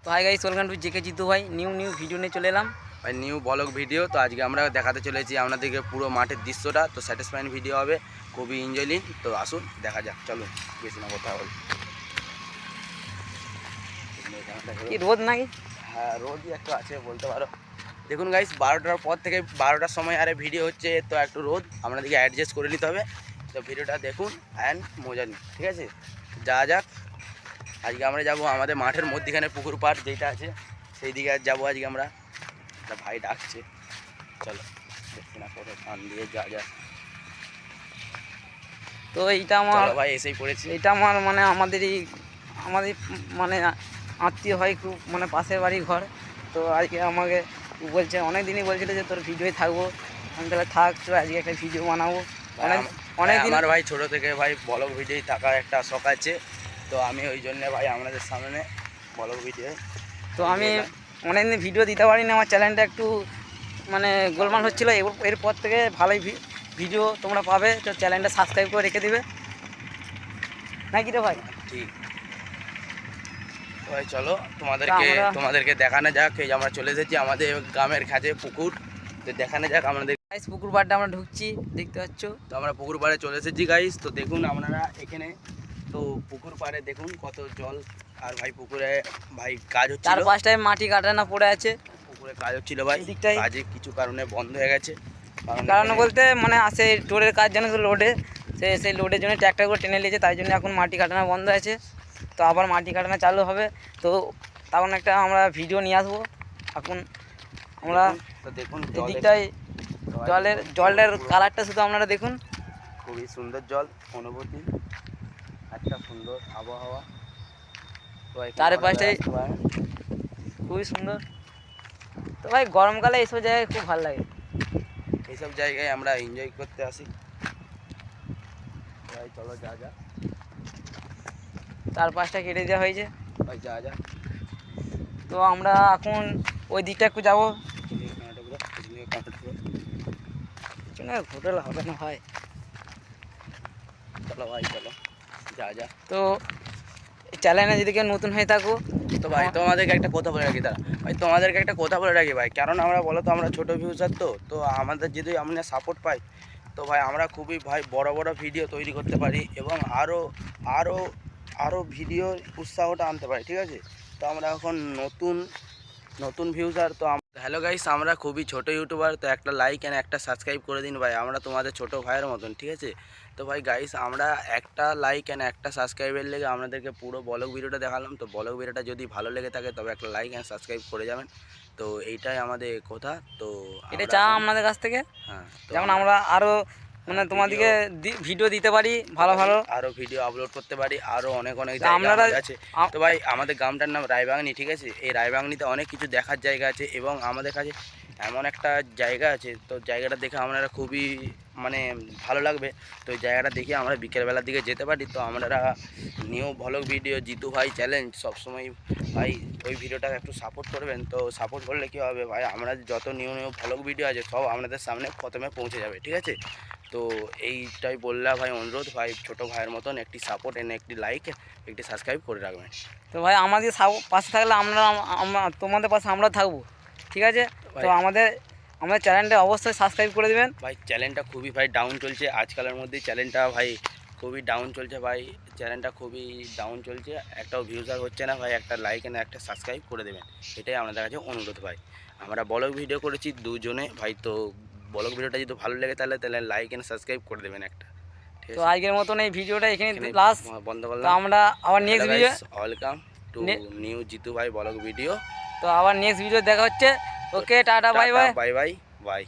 তো hi guys, welcome to JK Jitu ভাই। New video নিয়ে চলে এলাম ভাই, নিউ ব্লগ ভিডিও। তো আজকে আমরা দেখাতে চলেছি আপনাদেরকে পুরো মাঠের দৃশ্যটা। তো স্যাটিসফাইং ভিডিও হবে, খুবই এনজয়িং। তো আসুন দেখা যাক, চলুন বেশি না কথা বলি। কি রোদ নাকি? হ্যাঁ, রোদই একটু আছে বলতে পারো। দেখুন গাইস, 12টার পর থেকে 12টার সময় আরে ভিডিও হচ্ছে, তো একটু রোদ আপনাদেরকে অ্যাডজাস্ট করে নিতে হবে। তো ভিডিওটা দেখুন অ্যান্ড মজা নিন, ঠিক আছে? যা যাক, আজকে আমরা যাব আমাদের মাঠের মধ্যিখানে পুকুর পাড় যেটা আছে সেই দিকে যাবো আজকে আমরা। ভাই ডাকছে, চলো দেখছি না কত টান দিয়ে যা যা। তো এইটা আমার ভাই এসেই পড়েছি। এটা আমার মানে আমাদের মানে আত্মীয় হয়, খুব মানে পাশের বাড়ি ঘর। তো আজকে আমাকে বলছে, অনেক দিনই বলছিল যে তোর ভিডিওই থাকবো। আমি তাহলে থাক, তো আজকে একটা ভিডিও বানাবো। অনেক দিন আমার ভাই ছোটো থেকে ভাই ব্লগ ভিডিও থাকার একটা শখ আছে। তো আমি ওই জন্যে ভাই আপনাদের সামনে ব্লগ ভিডিও। তো আমি অনেকদিন ভিডিও দিতে পারিনি, আমার চ্যানেলটা একটু মানে গোলমাল হচ্ছিলো। এরপর থেকে ভালোই ভিডিও তোমরা পাবে। তো চ্যানেলটা সাবস্ক্রাইব করে রেখে দিবে নাকি রে ভাই? ঠিক ভাই, চলো তোমাদেরকে দেখানো যাক। এই যে আমরা চলে এসেছি আমাদের গ্রামের কাছে পুকুর, তো দেখানো যাক আমাদের। গাইস, পুকুর পাড়টা আমরা ঢুকছি, দেখতে পাচ্ছ। তো আমরা পুকুর পাড়ে চলে এসেছি গাইস। তো দেখুন আপনারা এখানে, তো পুকুর পাড়ে দেখুন কত জল। আর ভাই পুকুরে ভাই কাজ হচ্ছে, 4-5টায় মাটি কাটানো পড়ে আছে। পুকুরে কাজ হচ্ছিল ভাই, কাজে কিছু কারণে বন্ধ হয়ে গেছে। কারণ বলতে মানে আসে টোরের কাজ জানো তো, লোডে সেই লোডের জন্য ট্র্যাক্টর করে টেনে নিয়েছে, তাই জন্য এখন মাটি কাটানো বন্ধ আছে। তো আবার মাটি কাটানো চালু হবে। তো তখন একটা আমরা ভিডিও নিয়ে আসবো। এখন আমরা দেখুন এদিকটায় জলের কালারটা শুধু আপনারা দেখুন, খুবই সুন্দর জল, অনুভূতি, একটা সুন্দর আবহাওয়া। চারপাশটাই খুবই সুন্দর। তো ভাই গরমকালে এইসব জায়গায় খুব ভালো লাগে। এইসব জায়গায় আমরা এনজয় করতে আসি ভাই। চলো যা যা, 4-5টা কেটে দেওয়া হয়েছে ভাই যা যা। তো আমরা এখন ওই দিকটা একটু যাবো। হোটেল হবে না ভাই, চলো ভাই চলো যা যা। তো চ্যানেলে যদি কেউ নতুন হয়ে থাকো, তো ভাই তোমাদেরকে একটা কথা বলে রাখি, ভাই তোমাদেরকে একটা কথা বলে রাখি ভাই, কারণ আমরা বলো তো আমরা ছোটো ভিউজার, তো আমাদের যদি আমরা সাপোর্ট পাই, তো ভাই আমরা খুবই ভাই বড় বড় ভিডিও তৈরি করতে পারি এবং আরও আরও আরও ভিডিওর উৎসাহটা আনতে পারি, ঠিক আছে? তো আমরা এখন নতুন ভিউজার। তো হ্যালো গাইস, আমরা খুবই ছোট ইউটিউবার। তো একটা লাইক অ্যান্ড একটা সাবস্ক্রাইব করে দিন ভাই, আমরা তোমাদের ছোট ভাইয়ের মতন, ঠিক আছে? তো ভাই গাইস, আমরা একটা লাইক অ্যান্ড একটা সাবস্ক্রাইবের লেগে আপনাদেরকে পুরো ব্লগ ভিডিওটা দেখালাম। তো ব্লগ ভিডিওটা যদি ভালো লেগে থাকে তবে একটা লাইক অ্যান্ড সাবস্ক্রাইব করে যাবেন। তো এইটাই আমাদের কথা। তো এটা চা আপনাদের কাছ থেকে, হ্যাঁ, যেমন আমরা আরও মানে তোমাদেরকে ভিডিও দিতে পারি, ভালো আরও ভিডিও আপলোড করতে পারি, আরও অনেক জায়গা আছে। তো ভাই আমাদের গ্রামটার নাম রায়বাগানি, ঠিক আছে? এই রায়বাগানিতে অনেক কিছু দেখার জায়গা আছে এবং আমাদের কাছে এমন একটা জায়গা আছে, তো জায়গাটা দেখে আপনারা খুবই মানে ভালো লাগবে। তো ওই জায়গাটা দেখে আমরা বিকেলবেলার দিকে যেতে পারি। তো আপনারা নিউ ব্লগ ভিডিও জিতু ভাই চ্যালেঞ্জ সবসময় ভাই ওই ভিডিওটা একটু সাপোর্ট করবেন। তো সাপোর্ট করলে কী হবে ভাই, আমরা যত নিউ ব্লগ ভিডিও আছে সব আপনাদের সামনে প্রথমে পৌঁছে যাবে, ঠিক আছে? তো এইটাই বললা ভাই, অনুরোধ ভাই, ছোটো ভাইয়ের মতন একটি সাপোর্ট এনে একটি লাইক একটি সাবস্ক্রাইব করে রাখবেন। তো ভাই আমাদের পাশে থাকলে আমরা তোমাদের পাশে আমরা থাকবো, ঠিক আছে? তো আমাদের চ্যানেলটা অবশ্যই সাবস্ক্রাইব করে দেবেন ভাই। চ্যানেলটা খুবই ভাই ডাউন চলছে আজকালের মধ্যে, চ্যানেলটা ভাই খুবই ডাউন চলছে ভাই, চ্যানেলটা খুবই ডাউন চলছে, একটাও ভিউজার হচ্ছে না ভাই। একটা লাইক এনে একটা সাবস্ক্রাইব করে দেবেন, এটাই আপনাদের কাছে অনুরোধ ভাই। আমরা ব্লগ ভিডিও করেছি দুজনে ভাই, তো ব্লগ ভিডিওটা যদি ভালো লাগে তাহলে লাইক এন্ড সাবস্ক্রাইব করে দেবেন একটা। তো আজকের মতন এই ভিডিওটা এখানে লাস্ট বন্ধ করলাম। তো আমরা আবার next video, welcome to new Jitu ভাই ব্লগ ভিডিও। তো আবার নেক্সট ভিডিও দেখা হচ্ছে। Okay, tata, bye bye bye bye by.